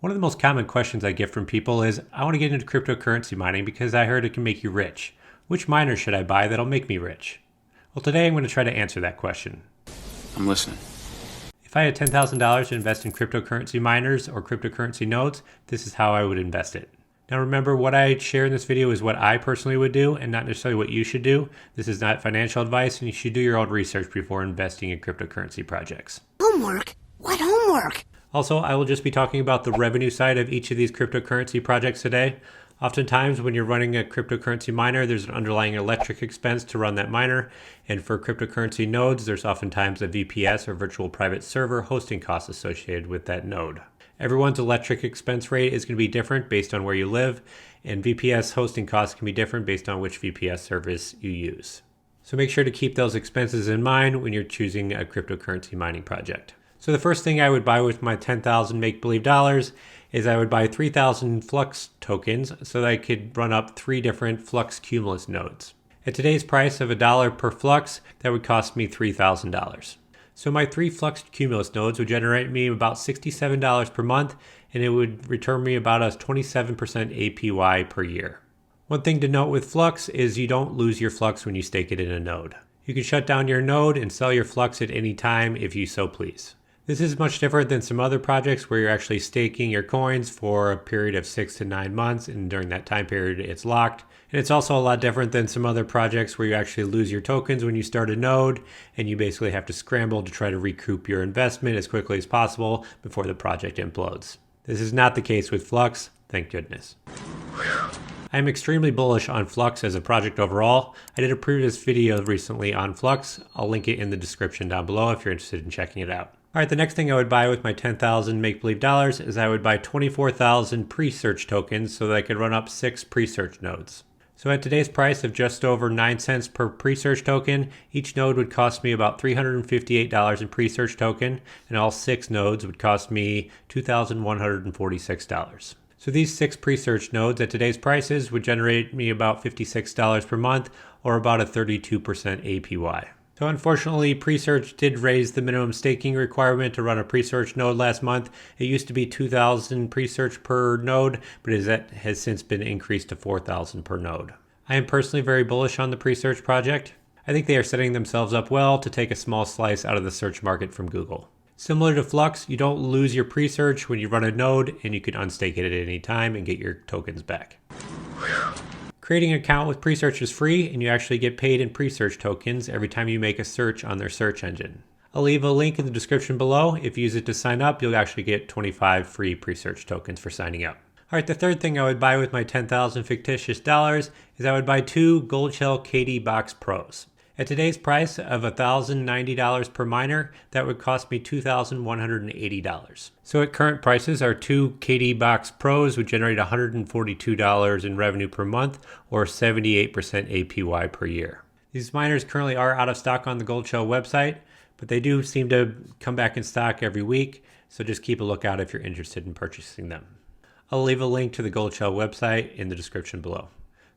One of the most common questions I get from people is, I want to get into cryptocurrency mining because I heard it can make you rich. Which miner should I buy that'll make me rich? Well, today I'm going to try to answer that question. I'm listening. If I had $10,000 to invest in cryptocurrency miners or cryptocurrency nodes, this is how I would invest it. Now remember, what I share in this video is what I personally would do and not necessarily what you should do. This is not financial advice, and you should do your own research before investing in cryptocurrency projects. Homework? What homework? Also, I will just be talking about the revenue side of each of these cryptocurrency projects today. Oftentimes, when you're running a cryptocurrency miner, there's an underlying electric expense to run that miner. And for cryptocurrency nodes, there's oftentimes a VPS or virtual private server hosting costs associated with that node. Everyone's electric expense rate is going to be different based on where you live, and VPS hosting costs can be different based on which VPS service you use. So make sure to keep those expenses in mind when you're choosing a cryptocurrency mining project. So the first thing I would buy with my 10,000 make-believe dollars is I would buy 3,000 Flux tokens so that I could run up 3 different Flux Cumulus nodes. At today's price of $1 per Flux, that would cost me $3,000. So my 3 Flux Cumulus nodes would generate me about $67 per month, and it would return me about a 27% APY per year. One thing to note with Flux is you don't lose your Flux when you stake it in a node. You can shut down your node and sell your Flux at any time if you so please. This is much different than some other projects where you're actually staking your coins for a period of 6 to 9 months, and during that time period it's locked. And it's also a lot different than some other projects where you actually lose your tokens when you start a node, and you basically have to scramble to try to recoup your investment as quickly as possible before the project implodes. This is not the case with Flux, thank goodness. I am extremely bullish on Flux as a project overall. I did a previous video recently on Flux. I'll link it in the description down below if you're interested in checking it out. Alright, the next thing I would buy with my 10,000 make-believe dollars is I would buy 24,000 Presearch tokens so that I could run up 6 Presearch nodes. So at today's price of just over 9 cents per Presearch token, each node would cost me about $358 in Presearch token, and all 6 nodes would cost me $2,146. So these 6 Presearch nodes at today's prices would generate me about $56 per month, or about a 32% APY. So unfortunately, Presearch did raise the minimum staking requirement to run a Presearch node last month. It used to be 2,000 Presearch per node, but that has since been increased to 4,000 per node. I am personally very bullish on the Presearch project. I think they are setting themselves up well to take a small slice out of the search market from Google. Similar to Flux, you don't lose your Presearch when you run a node, and you can unstake it at any time and get your tokens back. Creating an account with Presearch is free, and you actually get paid in Presearch tokens every time you make a search on their search engine. I'll leave a link in the description below. If you use it to sign up, you'll actually get 25 free Presearch tokens for signing up. Alright, the third thing I would buy with my 10,000 fictitious dollars is I would buy 2 goldshellkd-boxpros. At today's price of $1,090 per miner, that would cost me $2,180. So at current prices, our 2 kd-boxpros would generate $142 in revenue per month, or 78% APY per year. These miners currently are out of stock on the Goldshell website, but they do seem to come back in stock every week, so just keep a lookout if you're interested in purchasing them. I'll leave a link to the Goldshell website in the description below.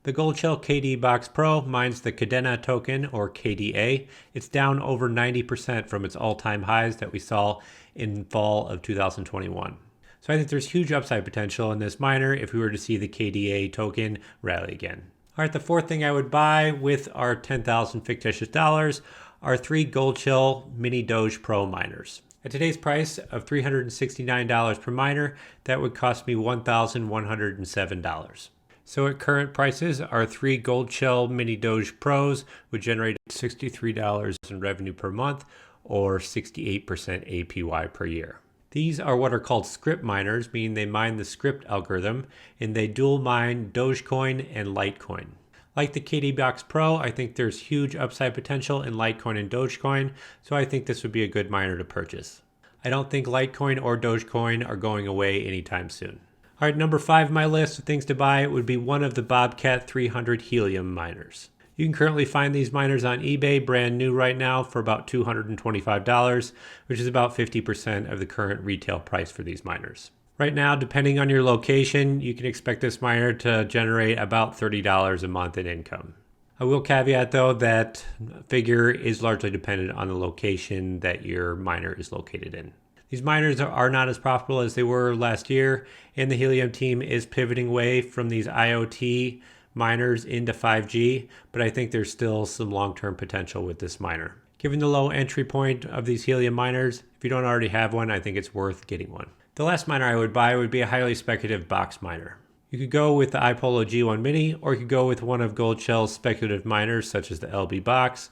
The goldshellkd-boxpro mines the Kadena token, or KDA. It's down over 90% from its all-time highs that we saw in fall of 2021. So I think there's huge upside potential in this miner if we were to see the KDA token rally again. Alright, the fourth thing I would buy with our 10,000 fictitious dollars are 3 Goldshell Mini-DOGE Pro miners. At today's price of $369 per miner, that would cost me $1,107. So at current prices, our 3 Goldshell Mini-DOGE Pros would generate $63 in revenue per month, or 68% APY per year. These are what are called script miners, meaning they mine the script algorithm, and they dual mine Dogecoin and Litecoin. Like the kd-boxpro, I think there's huge upside potential in Litecoin and Dogecoin, so I think this would be a good miner to purchase. I don't think Litecoin or Dogecoin are going away anytime soon. Alright, number 5 on my list of things to buy would be one of the Bobcat 300 helium miners. You can currently find these miners on eBay brand new right now for about $225, which is about 50% of the current retail price for these miners. Right now, depending on your location, you can expect this miner to generate about $30 a month in income. I will caveat though that figure is largely dependent on the location that your miner is located in. These miners are not as profitable as they were last year, and the Helium team is pivoting away from these IoT miners into 5G, but I think there's still some long-term potential with this miner. Given the low entry point of these Helium miners, if you don't already have one, I think it's worth getting one. The last miner I would buy would be a highly speculative box miner. You could go with the iPolo G1 Mini, or you could go with one of Goldshell's speculative miners such as the LB Box,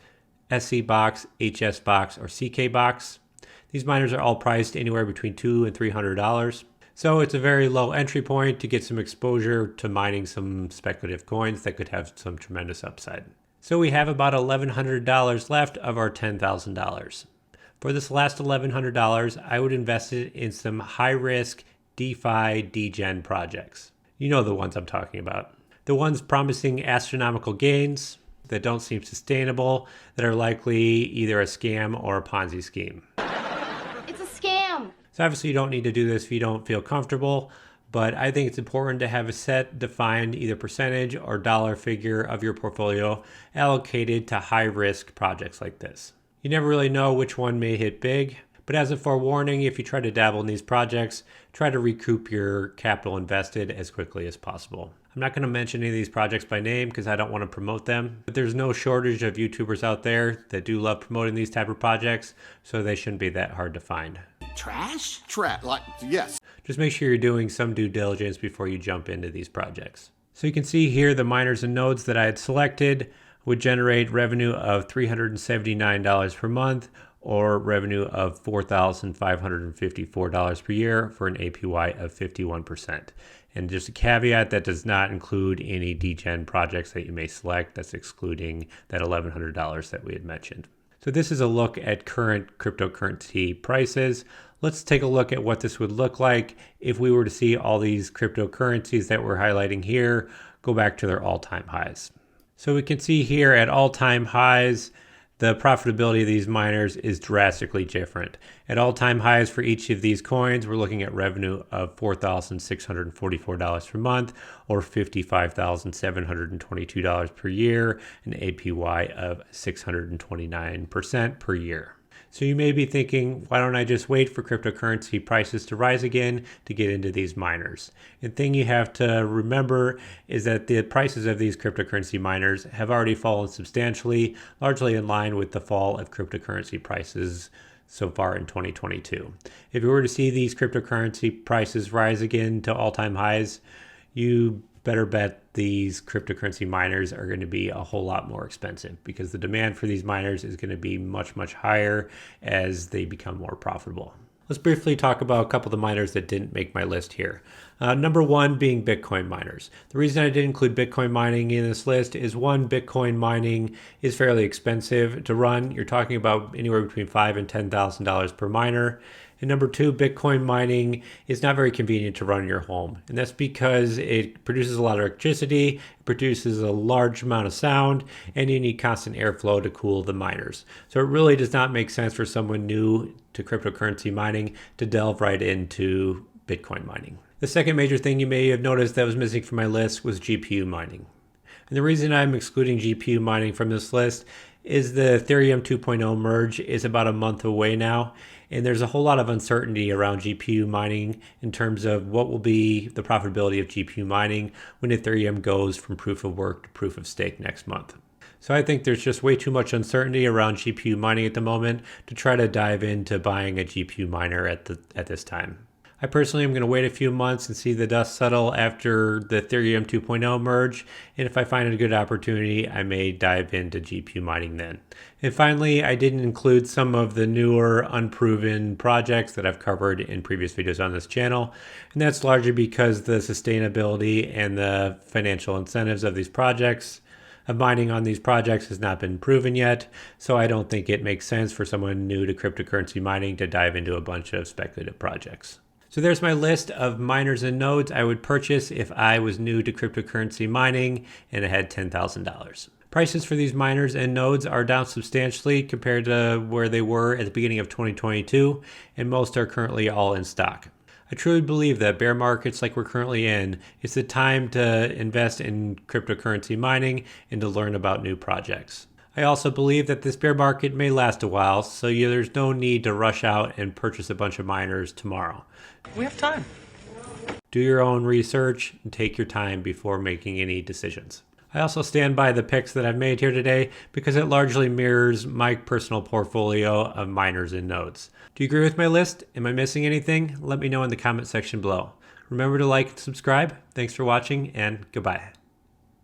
SC Box, HS Box, or CK Box. These miners are all priced anywhere between $200 and $300. So it's a very low entry point to get some exposure to mining some speculative coins that could have some tremendous upside. So we have about $1,100 left of our $10,000. For this last $1,100, I would invest it in some high-risk DeFi Degen projects. You know the ones I'm talking about. The ones promising astronomical gains that don't seem sustainable, that are likely either a scam or a Ponzi scheme. It's a scam! So obviously you don't need to do this if you don't feel comfortable, but I think it's important to have a set defined either percentage or dollar figure of your portfolio allocated to high-risk projects like this. You never really know which one may hit big, but as a forewarning, if you try to dabble in these projects, try to recoup your capital invested as quickly as possible. I'm not going to mention any of these projects by name because I don't want to promote them, but there's no shortage of YouTubers out there that do love promoting these type of projects, so they shouldn't be that hard to find. Trash? Yes. Just make sure you're doing some due diligence before you jump into these projects. So you can see here the miners and nodes that I had selected would generate revenue of $379 per month, or revenue of $4,554 per year for an APY of 51%. And just a caveat, that does not include any Degen projects that you may select. That's excluding that $1,100 that we had mentioned. So this is a look at current cryptocurrency prices. Let's take a look at what this would look like if we were to see all these cryptocurrencies that we're highlighting here go back to their all-time highs. So we can see here at all-time highs, the profitability of these miners is drastically different. At all-time highs for each of these coins, we're looking at revenue of $4,644 per month, or $55,722 per year, an APY of 629% per year. So you may be thinking, why don't I just wait for cryptocurrency prices to rise again to get into these miners? The thing you have to remember is that the prices of these cryptocurrency miners have already fallen substantially, largely in line with the fall of cryptocurrency prices so far in 2022. If you were to see these cryptocurrency prices rise again to all-time highs, you better bet these cryptocurrency miners are going to be a whole lot more expensive, because the demand for these miners is going to be much, much higher as they become more profitable. Let's briefly talk about a couple of the miners that didn't make my list here. Number one being Bitcoin miners. The reason I didn't include Bitcoin mining in this list is, one, Bitcoin mining is fairly expensive to run. You're talking about anywhere between $5,000 and $10,000 per miner. And number two, Bitcoin mining is not very convenient to run in your home. And that's because it produces a lot of electricity, it produces a large amount of sound, and you need constant airflow to cool the miners. So it really does not make sense for someone new to cryptocurrency mining to delve right into Bitcoin mining. The second major thing you may have noticed that was missing from my list was GPU mining. And the reason I'm excluding GPU mining from this list is the Ethereum 2.0 merge is about a month away now, and there's a whole lot of uncertainty around GPU mining in terms of what will be the profitability of GPU mining when Ethereum goes from proof of work to proof of stake next month. So I think there's just way too much uncertainty around GPU mining at the moment to try to dive into buying a GPU miner at this time. I personally am going to wait a few months and see the dust settle after the Ethereum 2.0 merge, and if I find a good opportunity, I may dive into GPU mining then. And finally, I didn't include some of the newer, unproven projects that I've covered in previous videos on this channel, and that's largely because the sustainability and the financial incentives of these projects, of mining on these projects, has not been proven yet, so I don't think it makes sense for someone new to cryptocurrency mining to dive into a bunch of speculative projects. So there's my list of miners and nodes I would purchase if I was new to cryptocurrency mining and I had $10,000. Prices for these miners and nodes are down substantially compared to where they were at the beginning of 2022, and most are currently all in stock. I truly believe that bear markets like we're currently in, it's the time to invest in cryptocurrency mining and to learn about new projects. I also believe that this bear market may last a while, so there's no need to rush out and purchase a bunch of miners tomorrow. We have time. Do your own research and take your time before making any decisions. I also stand by the picks that I've made here today because it largely mirrors my personal portfolio of miners and nodes. Do you agree with my list? Am I missing anything? Let me know in the comment section below. Remember to like and subscribe. Thanks for watching, and goodbye.